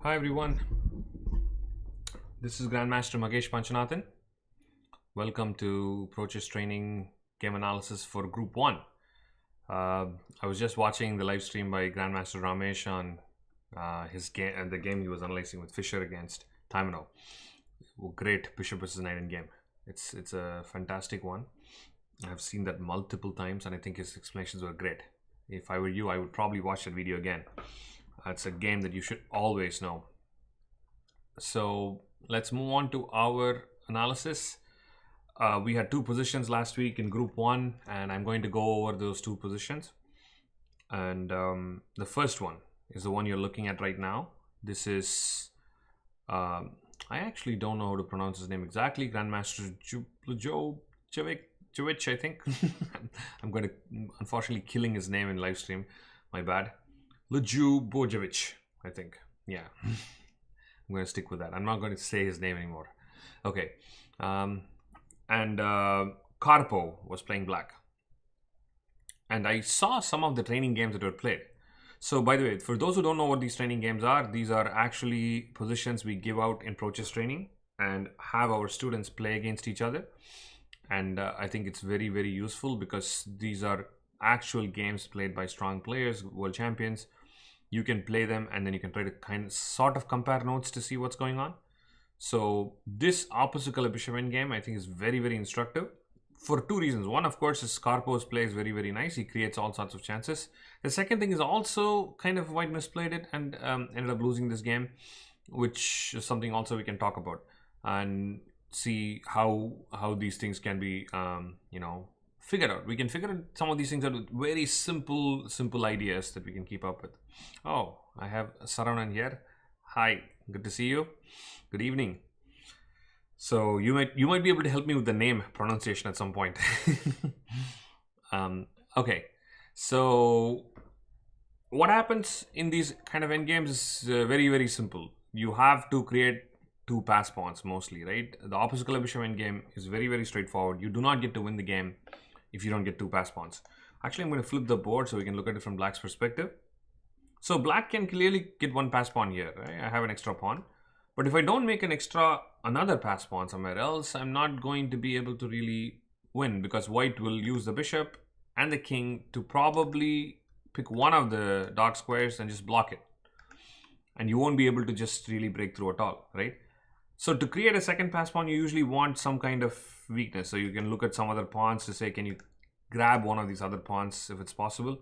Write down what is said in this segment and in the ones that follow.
Hi everyone, this is Grandmaster Magesh Panchanathan. Welcome to Prochess Training Game Analysis for Group 1. I was just watching the live stream by Grandmaster Ramesh on his game and the game he was analyzing with Fischer against Taimano. Great Bishop versus Knight in game. It's a fantastic one. I've seen that multiple times and I think his explanations were great. If I were you, I would probably watch that video again. It's a game that you should always know. So let's move on to our analysis. We had two positions last week in Group 1, and I'm going to go over those two positions. And the first one is the one you're looking at right now. This is, I actually don't know how to pronounce his name exactly. Grandmaster Jovic, I think. I'm going to, unfortunately, killing his name in live stream. My bad. Bojovic, I think. Yeah. I'm going to stick with that. I'm not going to say his name anymore. Okay. Karpo was playing black. And I saw some of the training games that were played. So by the way, for those who don't know what these training games are, these are actually positions we give out in Prochess training and have our students play against each other. And I think it's very, very useful because these are actual games played by strong players, world champions. You can play them and then you can try to sort of compare notes to see what's going on. So this opposite color bishop endgame I think is very, very instructive for two reasons. One, of course, is Karpo's play is very, very nice. He creates all sorts of chances. The second thing is also kind of White misplayed it and ended up losing this game, which is something also we can talk about and see how these things can be figured out. We can figure out some of these things out with very simple ideas that we can keep up with. Oh, I have Saravan here. Hi, good to see you. Good evening. So you might be able to help me with the name pronunciation at some point. Okay, so what happens in these kind of endgames is very, very simple. You have to create two pass pawns mostly, right? The opposite color bishop endgame is very, very straightforward. You do not get to win the game if you don't get two pass pawns. Actually, I'm going to flip the board so we can look at it from black's perspective. So black can clearly get one pass pawn here, right? I have an extra pawn. But if I don't make another pass pawn somewhere else, I'm not going to be able to really win because white will use the bishop and the king to probably pick one of the dark squares and just block it. And you won't be able to just really break through at all, right? So to create a second pass pawn, you usually want some kind of weakness. So you can look at some other pawns to say, can you grab one of these other pawns if it's possible?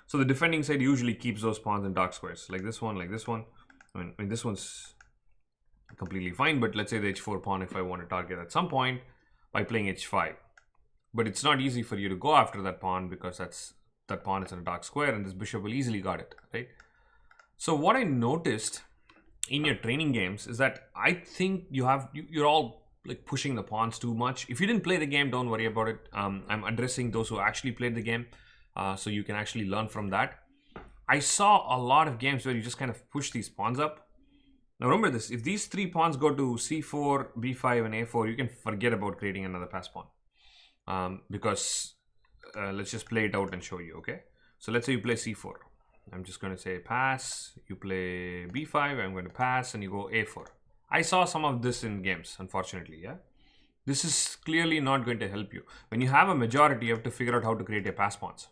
So the defending side usually keeps those pawns in dark squares, like this one, like this one. I mean this one's completely fine, but let's say the h4 pawn if I want to target at some point by playing h5. But it's not easy for you to go after that pawn because that pawn is in a dark square and this bishop will easily guard it, right? So what I noticed in your training games is that I think you're all like pushing the pawns too much. If you didn't play the game, don't worry about it. I'm addressing those who actually played the game so you can actually learn from that. I saw a lot of games where you just kind of push these pawns up. Now remember this, if these three pawns go to c4, b5 and a4, you can forget about creating another pass pawn because let's just play it out and show you, okay? So let's say you play c4. I'm just going to say pass, you play b5, I'm going to pass and you go a4. I saw some of this in games, unfortunately, yeah? This is clearly not going to help you. When you have a majority, you have to figure out how to create your pass pawns.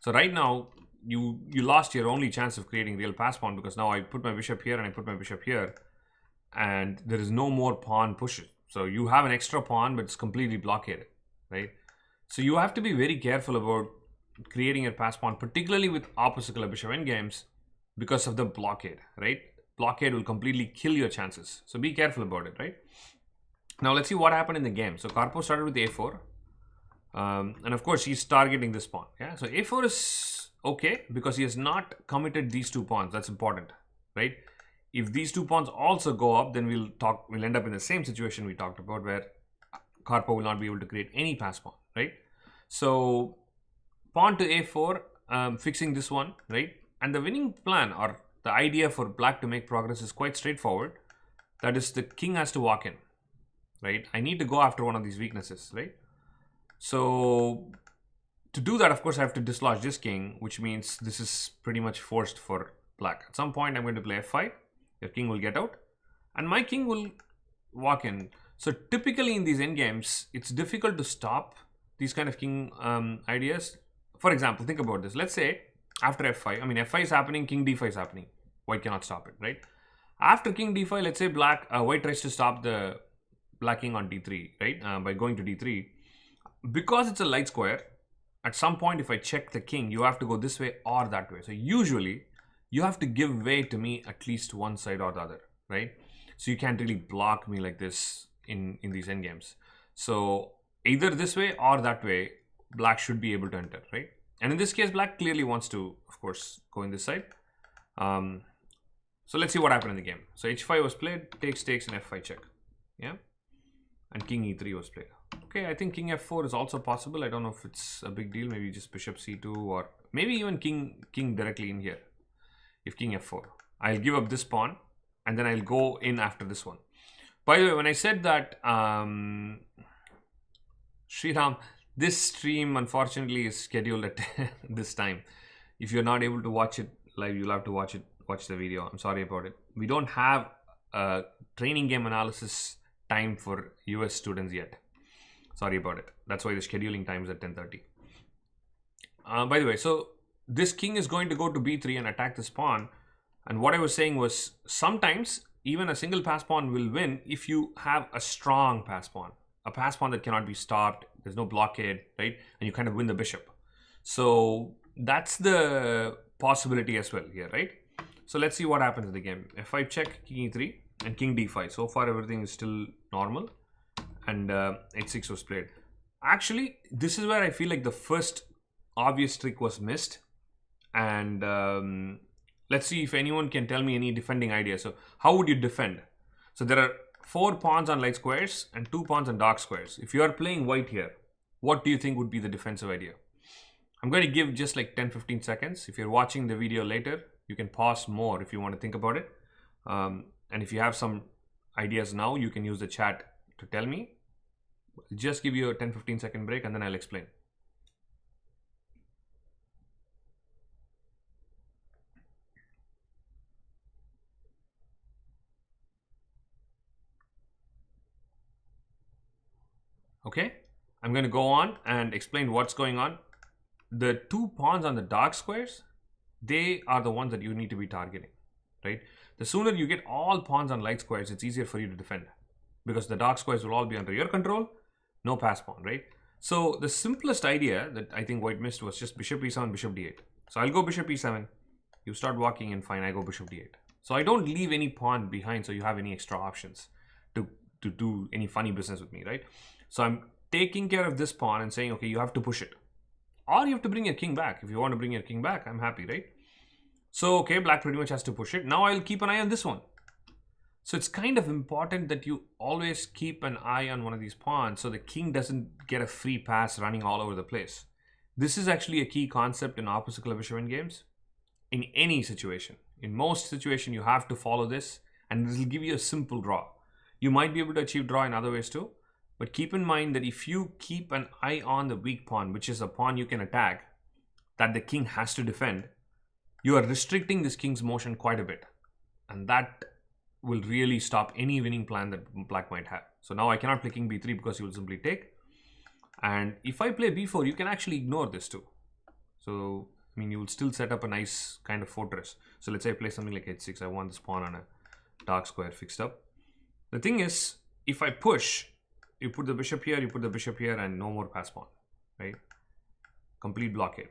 So right now, you lost your only chance of creating real pass pawn because now I put my bishop here and I put my bishop here and there is no more pawn pushes. So you have an extra pawn, but it's completely blockaded, right? So you have to be very careful about creating a pass pawn, particularly with opposite color bishop endgames because of the blockade, right? Blockade will completely kill your chances. So be careful about it, right? Now let's see what happened in the game. So Karpo started with a4. And of course, he's targeting this pawn. Yeah, so a4 is okay because he has not committed these two pawns. That's important, right? If these two pawns also go up, then we'll end up in the same situation we talked about where Karpo will not be able to create any pass pawn, right? So pawn to a4, fixing this one, right? And the winning plan or the idea for black to make progress is quite straightforward. That is, the king has to walk in, right? I need to go after one of these weaknesses, right? So to do that, of course, I have to dislodge this king, which means this is pretty much forced for black. At some point, I'm going to play f5. Your king will get out and my king will walk in. So typically in these endgames, it's difficult to stop these kind of king ideas. For example, think about this. Let's say after f5, I mean f5 is happening, king d5 is happening. White cannot stop it, right? After king d5, let's say white tries to stop the black king on d3, right? By going to d3. Because it's a light square, at some point if I check the king, you have to go this way or that way. So usually you have to give way to me at least one side or the other, right? So you can't really block me like this in these endgames. So either this way or that way, black should be able to enter, right? And in this case, black clearly wants to, of course, go in this side. So let's see what happened in the game. So h5 was played, takes, and f5 check. Yeah. And king e3 was played. Okay, I think king f4 is also possible. I don't know if it's a big deal. Maybe just bishop c2 or maybe even king directly in here. If king f4. I'll give up this pawn and then I'll go in after this one. By the way, when I said that, Sriram, this stream unfortunately is scheduled at this time. If you're not able to watch it live, you'll have to watch the video. I'm sorry about it. We don't have a training game analysis time for US students yet. Sorry about it. That's why the scheduling time is at 10:30. By the way, so this king is going to go to b3 and attack this pawn. And what I was saying was sometimes even a single pass pawn will win if you have a strong pass pawn. A pass pawn that cannot be stopped. There's no blockade, right? And you kind of win the bishop. So that's the possibility as well here, right? So let's see what happens in the game. f5 check, king e3 and king d5. So far everything is still normal. And h6 was played. Actually, this is where I feel like the first obvious trick was missed. And let's see if anyone can tell me any defending idea. So how would you defend? So there are 4 pawns on light squares and 2 pawns on dark squares. If you are playing white here, what do you think would be the defensive idea? I'm going to give just like 10-15 seconds. If you're watching the video later, you can pause more if you want to think about it. And if you have some ideas now, you can use the chat to tell me. Just give you a 10-15 second break and then I'll explain. Okay, I'm going to go on and explain what's going on. The 2 pawns on the dark squares, they are the ones that you need to be targeting, right? The sooner you get all pawns on light squares, it's easier for you to defend because the dark squares will all be under your control, no pass pawn, right? So the simplest idea that I think white missed was just bishop e7, bishop d8. So I'll go bishop e7, you start walking and fine, I go bishop d8. So I don't leave any pawn behind so you have any extra options to do any funny business with me, right? So I'm taking care of this pawn and saying, okay, you have to push it. Or you have to bring your king back. If you want to bring your king back, I'm happy, right? So, okay, black pretty much has to push it. Now I'll keep an eye on this one. So it's kind of important that you always keep an eye on one of these pawns so the king doesn't get a free pass running all over the place. This is actually a key concept in opposite color bishop games. In any situation. In most situations, you have to follow this and this will give you a simple draw. You might be able to achieve draw in other ways too. But keep in mind that if you keep an eye on the weak pawn, which is a pawn you can attack, that the king has to defend, you are restricting this king's motion quite a bit. And that will really stop any winning plan that black might have. So now I cannot play king b3 because he will simply take. And if I play b4, you can actually ignore this too. So, I mean, you will still set up a nice kind of fortress. So let's say I play something like h6. I want this pawn on a dark square fixed up. The thing is, if I push, you put the bishop here, you put the bishop here, and no more pass pawn, right? Complete blockade.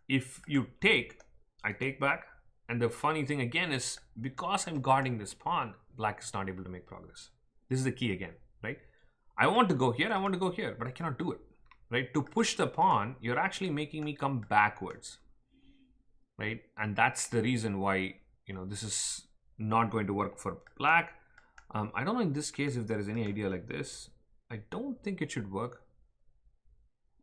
If you take, I take back. And the funny thing again is, because I'm guarding this pawn, black is not able to make progress. This is the key again, right? I want to go here, I want to go here, but I cannot do it, right? To push the pawn, you're actually making me come backwards, right? And that's the reason why, you know, this is not going to work for black. I don't know in this case if there is any idea like this. I don't think it should work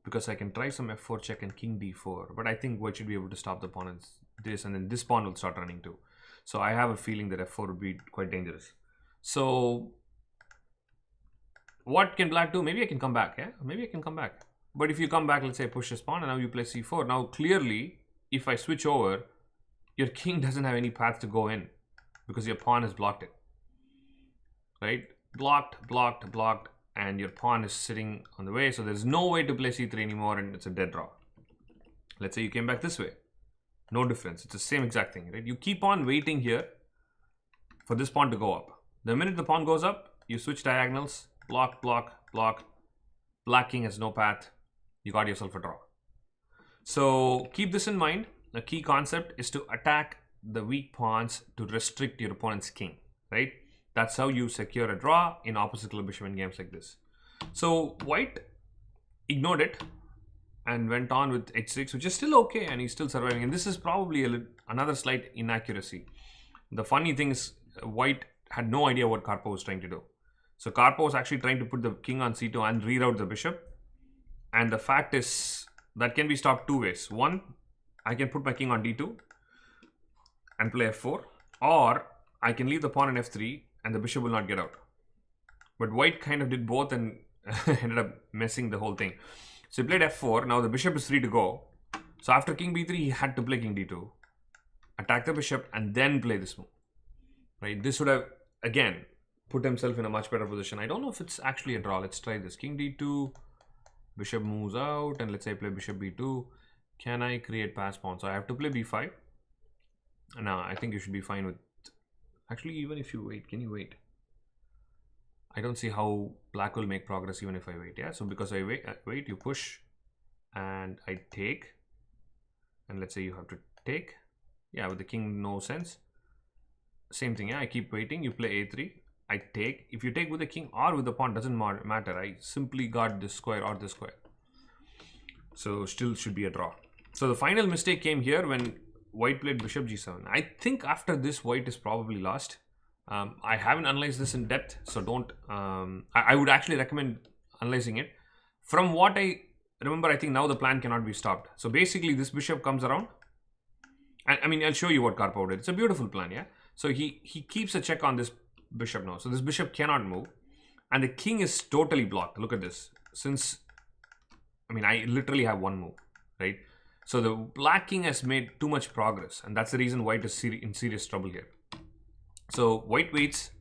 because I can try some f4 check and king d4, but I think white should be able to stop the pawn and this, and then this pawn will start running too. So I have a feeling that f4 would be quite dangerous. So what can black do? Maybe I can come back, yeah? Maybe I can come back. But if you come back, let's say I push this pawn and now you play c4. Now clearly, if I switch over, your king doesn't have any path to go in because your pawn has blocked it, right? Blocked, blocked, blocked, and your pawn is sitting on the way, so there's no way to play c3 anymore, and it's a dead draw. Let's say you came back this way. No difference. It's the same exact thing, right? You keep on waiting here for this pawn to go up. The minute the pawn goes up, you switch diagonals, block, block, block. Black king has no path. You got yourself a draw. So keep this in mind. The key concept is to attack the weak pawns to restrict your opponent's king, right? That's how you secure a draw in opposite color bishop in games like this. So white ignored it and went on with h6, which is still okay, and he's still surviving. And this is probably another slight inaccuracy. The funny thing is, white had no idea what Karpov was trying to do. So Karpov was actually trying to put the king on c2 and reroute the bishop. And the fact is, that can be stopped two ways. One, I can put my king on d2 and play f4, or I can leave the pawn on f3 and the bishop will not get out. But white kind of did both and ended up messing the whole thing. So he played f4. Now the bishop is free to go. So after king b3, he had to play king d2, attack the bishop, and then play this move. Right? This would have, again, put himself in a much better position. I don't know if it's actually a draw. Let's try this. King d2, bishop moves out, and let's say I play bishop b2. Can I create pass pawn? So I have to play b5. Now I think you should be fine with... Actually, even if you wait, can you wait? I don't see how black will make progress even if I wait. Yeah, so because I wait, you push, and I take, and let's say you have to take. Yeah, with the king, no sense. Same thing. Yeah, I keep waiting. You play a3. I take. If you take with the king or with the pawn, doesn't matter. I simply got this square or this square. So still should be a draw. So the final mistake came here when white played bishop g7. I think after this, white is probably lost. I haven't analyzed this in depth, so don't. I would actually recommend analyzing it. From what I remember, I think now the plan cannot be stopped. So basically, this bishop comes around. And I mean, I'll show you what Karpov did. It's a beautiful plan, yeah? So he keeps a check on this bishop now. So this bishop cannot move. And the king is totally blocked. Look at this. Since, I mean, I literally have one move, right? So the black king has made too much progress. And that's the reason white is in serious trouble here. So white waits,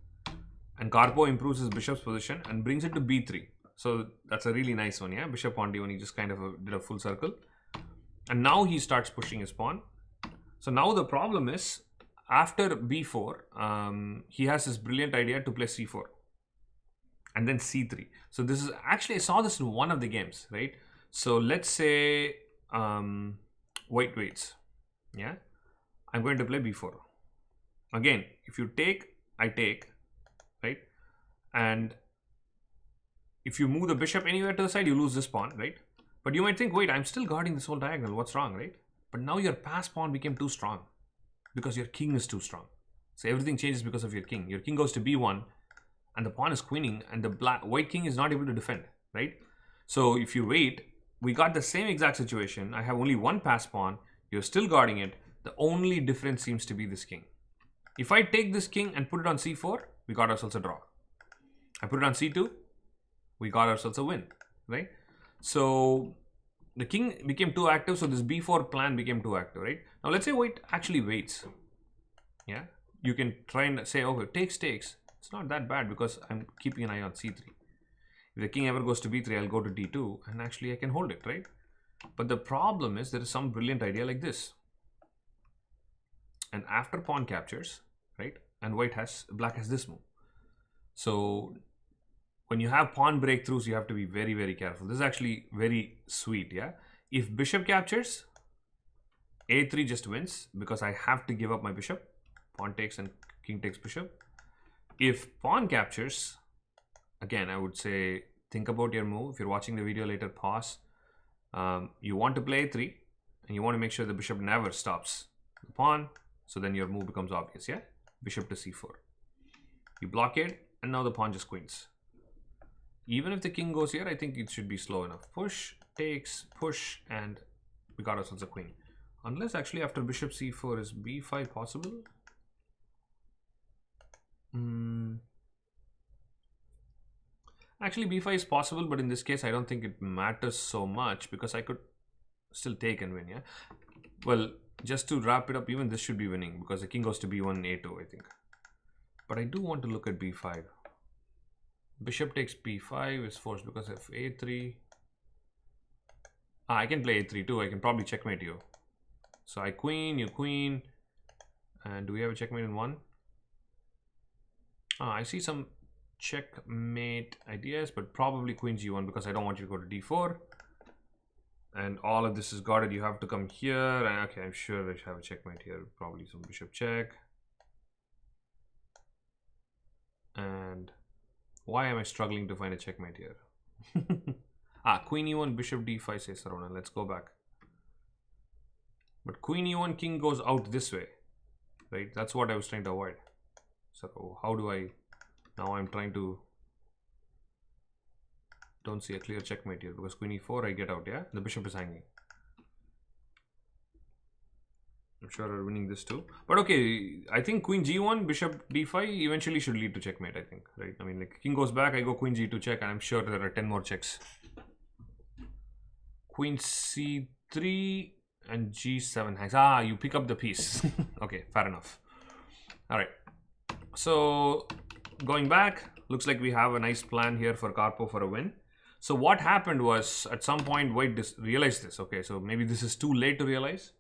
and Karpov improves his bishop's position and brings it to b3. So that's a really nice one, yeah? Bishop on d1, he just kind of did a full circle. And now he starts pushing his pawn. So now the problem is, after b4, he has this brilliant idea to play c4. And then c3. So this is, actually I saw this in one of the games, right? So let's say white waits, yeah? I'm going to play b4. Again, if you take, I take, right? And if you move the bishop anywhere to the side, you lose this pawn, right? But you might think, wait, I'm still guarding this whole diagonal. What's wrong, right? But now your pass pawn became too strong because your king is too strong. So everything changes because of your king. Your king goes to b1 and the pawn is queening and the white king is not able to defend, right? So if you wait, we got the same exact situation. I have only one pass pawn. You're still guarding it. The only difference seems to be this king. If I take this king and put it on c4, we got ourselves a draw. I put it on c2, we got ourselves a win, right? So the king became too active, so this b4 plan became too active, right? Now let's say white actually waits. Yeah, you can try and say, okay, takes. It's not that bad because I'm keeping an eye on c3. If the king ever goes to b3, I'll go to d2 and actually I can hold it, right? But the problem is there is some brilliant idea like this. And after pawn captures, right, and black has this move. So when you have pawn breakthroughs, you have to be very, very careful. This is actually very sweet, yeah? If bishop captures, a3 just wins because I have to give up my bishop. Pawn takes and king takes bishop. If pawn captures, again, I would say think about your move. If you're watching the video later, pause. You want to play a3 and you want to make sure the bishop never stops the pawn. So then your move becomes obvious, yeah? Bishop to c4. You blockade, and now the pawn just queens. Even if the king goes here, I think it should be slow enough. Push, takes, push, and we got ourselves a queen. Unless actually after bishop c4 is b5 possible? Actually, b5 is possible, but in this case, I don't think it matters so much because I could still take and win, yeah? Well, just to wrap it up, even this should be winning because the king goes to b1, a2, I think. But I do want to look at b5. Bishop takes b5 is forced because of a3. I can play a3 too. I can probably checkmate you. So I queen, you queen. And do we have a checkmate in one? I see some checkmate ideas, but probably queen g1 because I don't want you to go to d4. And all of this is guarded. You have to come here. And okay, I'm sure I should have a checkmate here. Probably some bishop check. And why am I struggling to find a checkmate here? Queen e1, bishop d5 says Sarona. Let's go back. But queen e1, king goes out this way, right? That's what I was trying to avoid. So how do I, now I'm trying to, don't see a clear checkmate here because queen e4, I get out, yeah? The bishop is hanging. I'm sure we're winning this too. But okay, I think queen g1, bishop d5 eventually should lead to checkmate, I think, right? I mean, like king goes back, I go queen g2 check, and I'm sure there are 10 more checks. Queen c3 and g7 hangs. You pick up the piece. Okay, fair enough. All right. So going back, looks like we have a nice plan here for Karpov for a win. So what happened was at some point White realized this. Okay, so maybe this is too late to realize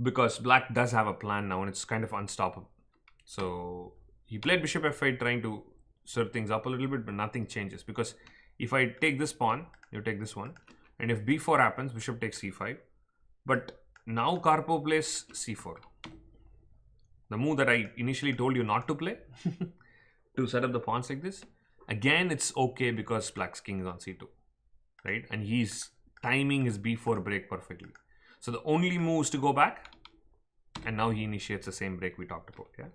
because Black does have a plan now and it's kind of unstoppable. So he played bishop f8 trying to stir things up a little bit, but nothing changes because if I take this pawn, you take this one, and if b4 happens, bishop takes c5. But now Karpov plays c4. The move that I initially told you not to play to set up the pawns like this. Again, it's okay because Black's king is on c2, right? And he's timing his b4 break perfectly. So the only move is to go back, and now he initiates the same break we talked about, yeah?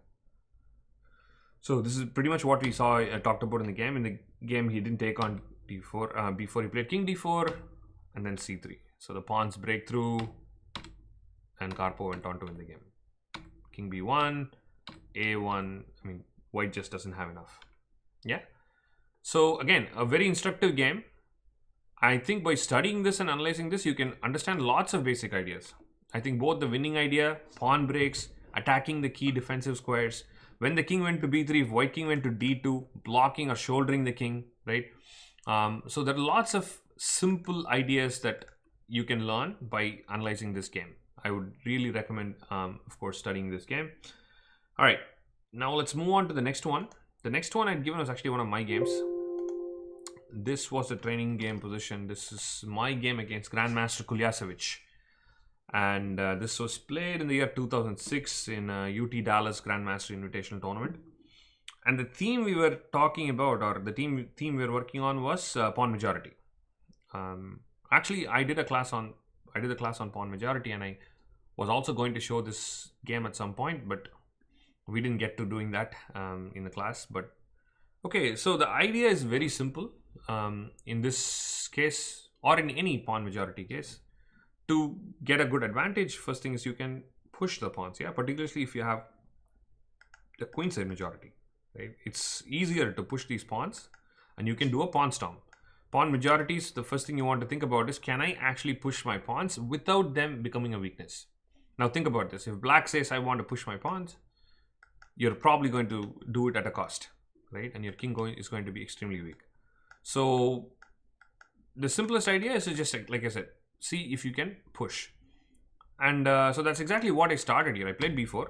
So this is pretty much what we saw talked about in the game. In the game, he didn't take on d4. Before he played king d4 and then c3. So the pawns break through, and Karpov went on to win the game. King b1, a1. I mean, White just doesn't have enough. Yeah. So again, a very instructive game. I think by studying this and analyzing this, you can understand lots of basic ideas. I think both the winning idea, pawn breaks, attacking the key defensive squares. When the king went to b3, if White king went to d2, blocking or shouldering the king, right? So there are lots of simple ideas that you can learn by analyzing this game. I would really recommend, of course, studying this game. All right, now let's move on to the next one. The next one I'd given was actually one of my games. This was the training game position. This is my game against Grandmaster Kulyasevic. And this was played in the year 2006 in UT Dallas Grandmaster Invitational Tournament. And the theme we were talking about, or the theme we were working on, was pawn majority. Actually, I did a class on pawn majority, and I was also going to show this game at some point, but we didn't get to doing that in the class. But okay, so the idea is very simple in this case, or in any pawn majority case. To get a good advantage, first thing is you can push the pawns, yeah, particularly if you have the queenside majority, right? It's easier to push these pawns, and you can do a pawn storm. Pawn majorities, the first thing you want to think about is, can I actually push my pawns without them becoming a weakness? Now think about this. If Black says, I want to push my pawns, you're probably going to do it at a cost, right? And your king is going to be extremely weak. So the simplest idea is to just, like I said, see if you can push. And so that's exactly what I started here. I played b4,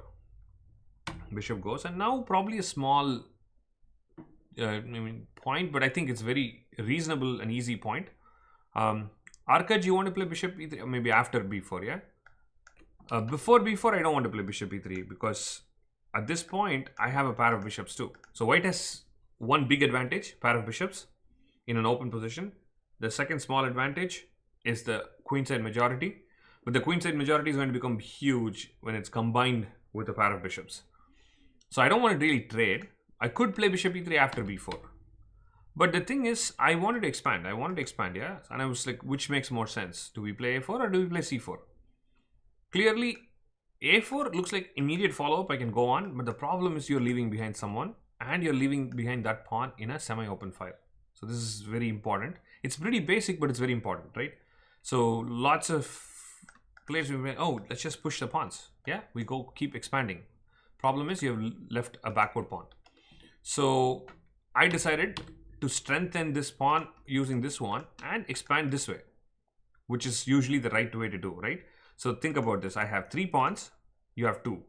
bishop goes, and now probably a small point, but I think it's very reasonable and easy point. Arkaj, you want to play bishop e3, maybe after b4, yeah? Before b4, I don't want to play bishop e3 because at this point, I have a pair of bishops too. So White has one big advantage, pair of bishops in an open position. The second small advantage is the queenside majority, but the queenside majority is going to become huge when it's combined with a pair of bishops. So I don't want to really trade. I could play bishop e3 after b4. But the thing is, I wanted to expand, yeah? And I was like, which makes more sense? Do we play a4 or do we play c4? Clearly, a4 looks like immediate follow-up, I can go on, but the problem is you're leaving behind someone and you're leaving behind that pawn in a semi-open file. So this is very important. It's pretty basic, but it's very important, right? So lots of players will be, oh, let's just push the pawns. Yeah, we go keep expanding. Problem is you have left a backward pawn. So I decided to strengthen this pawn using this one and expand this way, which is usually the right way to do, right? So think about this. I have 3 pawns, you have 2.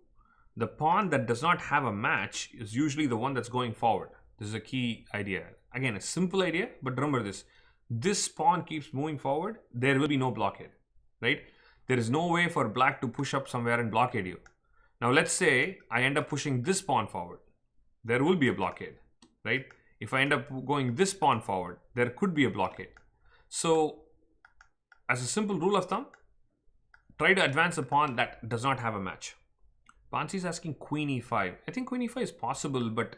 The pawn that does not have a match is usually the one that's going forward. This is a key idea. Again, a simple idea, but remember this. This pawn keeps moving forward, there will be no blockade, right? There is no way for black to push up somewhere and blockade you. Now let's say I end up pushing this pawn forward. There will be a blockade, right? If I end up going this pawn forward, there could be a blockade. So as a simple rule of thumb, try to advance a pawn that does not have a match. Pansi is asking queen e5. I think queen e5 is possible, but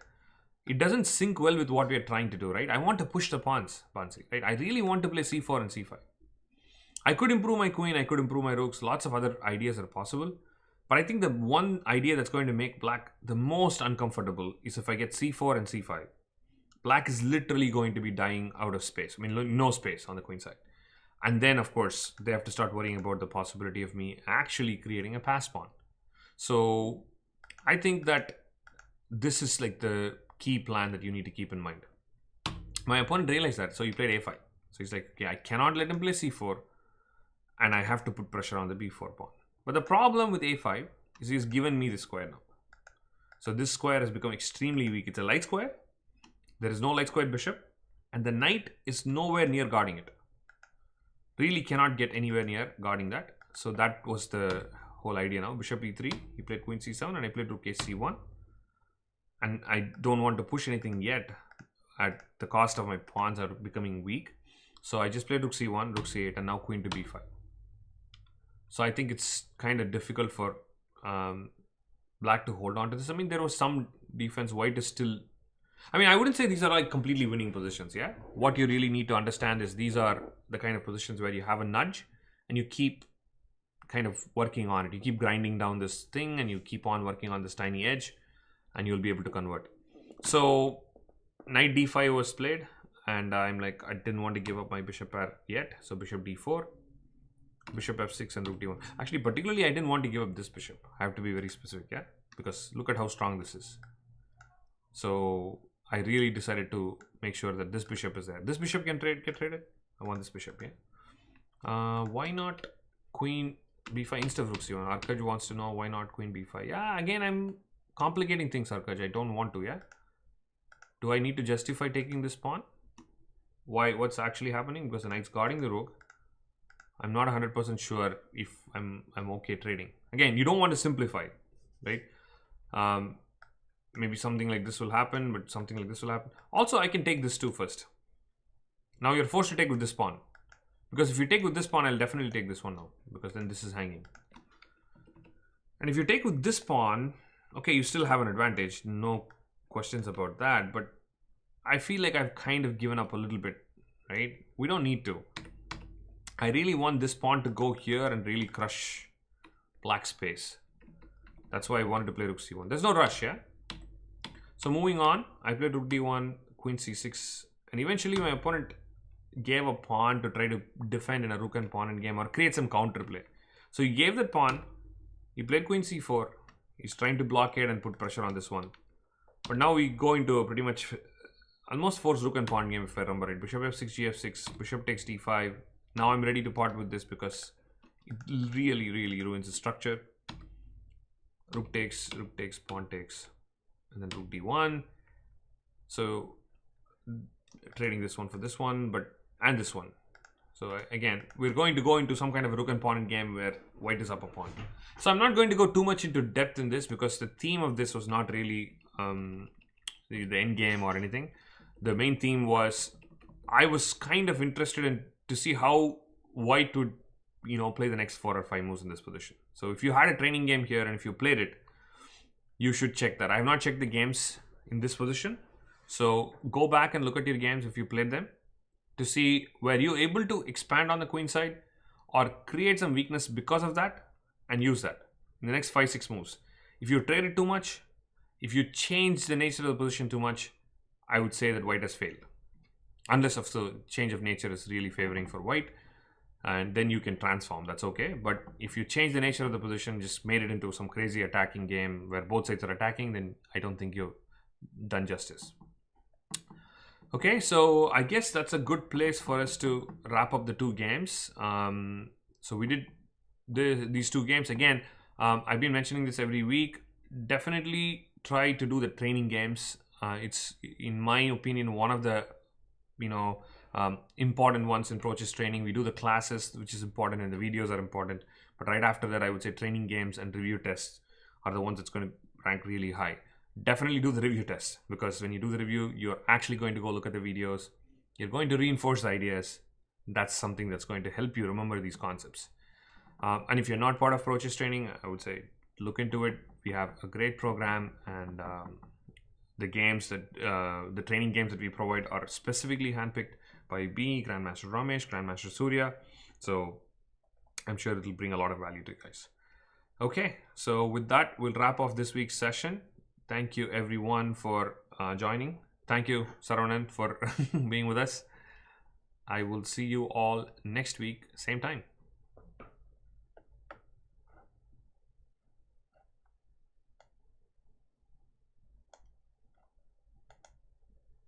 it doesn't sync well with what we are trying to do, right? I want to push the pawns, Pansi, right? I really want to play c4 and c5. I could improve my queen, I could improve my rooks. Lots of other ideas are possible. But I think the one idea that's going to make black the most uncomfortable is if I get c4 and c5. Black is literally going to be dying out of space. I mean, no space on the queen side. And then, of course, they have to start worrying about the possibility of me actually creating a pass pawn. So I think that this is like the key plan that you need to keep in mind. My opponent realized that, so he played a5. So he's like, okay, I cannot let him play c4, and I have to put pressure on the b4 pawn. But the problem with a5 is he's given me this square now. So this square has become extremely weak. It's a light square. There is no light square bishop, and the knight is nowhere near guarding it. Really cannot get anywhere near guarding that. So that was the whole idea now. Bishop e3, he played queen c7, and I played rook c1. And I don't want to push anything yet at the cost of my pawns are becoming weak. So I just played rook c1, rook c8, and now queen to b5. So I think it's kind of difficult for black to hold on to this. I mean, there was some defense. White is still... I mean, I wouldn't say these are like completely winning positions, yeah? What you really need to understand is these are the kind of positions where you have a nudge and you keep kind of working on it. You keep grinding down this thing and you keep on working on this tiny edge and you'll be able to convert. So knight d5 was played and I'm like, I didn't want to give up my bishop pair yet. So bishop d4, bishop f6 and rook d1. Actually, particularly, I didn't want to give up this bishop. I have to be very specific, yeah? Because look at how strong this is. So I really decided to make sure that this bishop is there. This bishop can get traded. I want this bishop, yeah? Why not queen b5 instead of rook c1? Arkaj wants to know why not queen b5. Yeah, again, I'm complicating things, Arkaj. I don't want to, yeah? Do I need to justify taking this pawn? Why? What's actually happening? Because the knight's guarding the rook. I'm not 100% sure if I'm okay trading. Again, you don't want to simplify, right? Maybe something like this will happen, but something like this will happen. Also, I can take this too first. Now you're forced to take with this pawn. Because if you take with this pawn, I'll definitely take this one now. Because then this is hanging. And if you take with this pawn, okay, you still have an advantage. No questions about that. But I feel like I've kind of given up a little bit, right? We don't need to. I really want this pawn to go here and really crush black space. That's why I wanted to play rook c1. There's no rush, yeah? So moving on, I played rook d1, queen c6, and eventually my opponent gave a pawn to try to defend in a rook and pawn endgame or create some counterplay. So he gave that pawn, he played queen c4, he's trying to blockade and put pressure on this one. But now we go into a pretty much almost forced rook and pawn game if I remember right. Bishop f6, gf6, bishop takes d5. Now I'm ready to part with this because it really, really ruins the structure. Rook takes, pawn takes. And then rook d1. So trading this one for this one, and this one. So again, we're going to go into some kind of a rook and pawn game where white is up a pawn. So I'm not going to go too much into depth in this because the theme of this was not really the end game or anything. The main theme was I was kind of interested in to see how white would, play the next 4 or 5 moves in this position. So if you had a training game here and if you played it, you should check that. I have not checked the games in this position. So go back and look at your games if you played them to see were you able to expand on the queen side or create some weakness because of that and use that in the next 5-6 moves. If you traded too much, if you change the nature of the position too much, I would say that white has failed. Unless of the change of nature is really favoring for white, and then you can transform, that's okay. But if you change the nature of the position, just made it into some crazy attacking game where both sides are attacking, then I don't think you've done justice. Okay, so I guess that's a good place for us to wrap up the two games. So we did these two games again. I've been mentioning this every week. Definitely try to do the training games. It's, in my opinion, one of the important ones in Prochess training. We do the classes, which is important, and the videos are important. But right after that, I would say training games and review tests are the ones that's going to rank really high. Definitely do the review test, because when you do the review, you're actually going to go look at the videos. You're going to reinforce the ideas. That's something that's going to help you remember these concepts. And if you're not part of Prochess training, I would say look into it. We have a great program, and the games that the training games that we provide are specifically handpicked by me, Grandmaster Ramesh, Grandmaster Surya. So I'm sure it'll bring a lot of value to you guys. Okay, so with that, we'll wrap off this week's session. Thank you everyone for joining. Thank you, Saravanan, for being with us. I will see you all next week, same time.